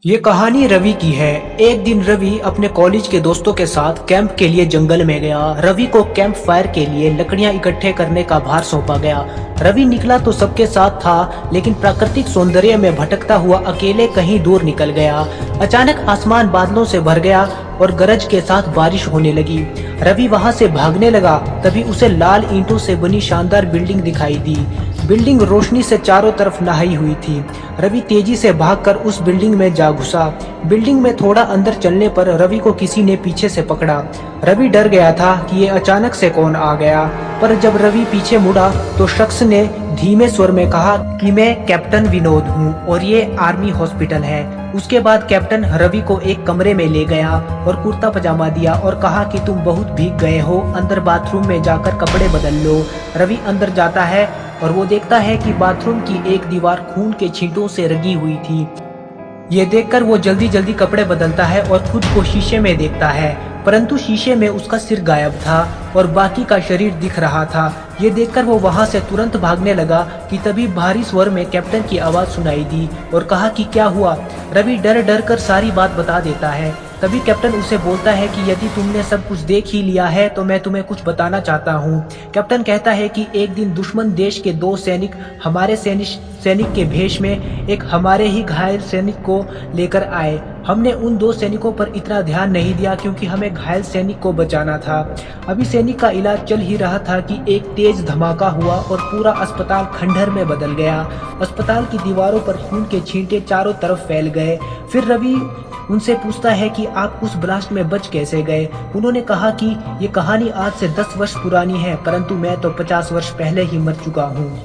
ये कहानी रवि की है। एक दिन रवि अपने कॉलेज के दोस्तों के साथ कैंप के लिए जंगल में गया। रवि को कैंप फायर के लिए लकड़ियां इकट्ठे करने का भार सौंपा गया। रवि निकला तो सबके साथ था, लेकिन प्राकृतिक सौंदर्य में भटकता हुआ अकेले कहीं दूर निकल गया। अचानक आसमान बादलों से भर गया और गरज के साथ बारिश होने लगी। रवि वहां से भागने लगा, तभी उसे लाल ईंटों से बनी शानदार बिल्डिंग दिखाई दी। बिल्डिंग रोशनी से चारों तरफ नहाई हुई थी। रवि तेजी से भागकर उस बिल्डिंग में जा घुसा। बिल्डिंग में थोड़ा अंदर चलने पर रवि को किसी ने पीछे से पकड़ा। रवि डर गया था कि ये अचानक से कौन आ गया, पर जब रवि पीछे मुड़ा तो शख्स ने धीमे स्वर में कहा कि मैं कैप्टन विनोद हूँ और ये आर्मी हॉस्पिटल है। उसके बाद कैप्टन रवि को एक कमरे में ले गया और कुर्ता पजामा दिया और कहा कि तुम बहुत भीग गए हो, अंदर बाथरूम में जाकर कपड़े बदल लो। रवि अंदर जाता है और वो देखता है कि बाथरूम की एक दीवार खून के छींटों से रंगी हुई थी। ये देखकर वो जल्दी जल्दी कपड़े बदलता है और खुद को शीशे में देखता है, परंतु शीशे में उसका सिर गायब था और बाकी का शरीर दिख रहा था। ये देखकर वो वहां से तुरंत भागने लगा कि तभी भारी स्वर में कैप्टन की आवाज सुनाई दी और कहा कि क्या हुआ। रवि डर डर कर सारी बात बता देता है। तभी कैप्टन उसे बोलता है कि यदि तुमने सब कुछ देख ही लिया है तो मैं तुम्हें कुछ बताना चाहता हूँ। कैप्टन कहता है कि एक दिन दुश्मन देश के दो सैनिक हमारे सैनिक के भेष में एक हमारे ही घायल सैनिक को लेकर आए। हमने उन दो सैनिकों पर इतना ध्यान नहीं दिया क्योंकि हमें घायल सैनिक को बचाना था। अभी सैनिक का इलाज चल ही रहा था कि एक तेज धमाका हुआ और पूरा अस्पताल खंडहर में बदल गया। अस्पताल की दीवारों पर खून के छींटे चारों तरफ फैल गए। फिर रवि उनसे पूछता है कि आप उस ब्लास्ट में बच कैसे गए। उन्होंने कहा कि ये कहानी आज से 10 वर्ष पुरानी है, परंतु मैं तो 50 वर्ष पहले ही मर चुका हूँ।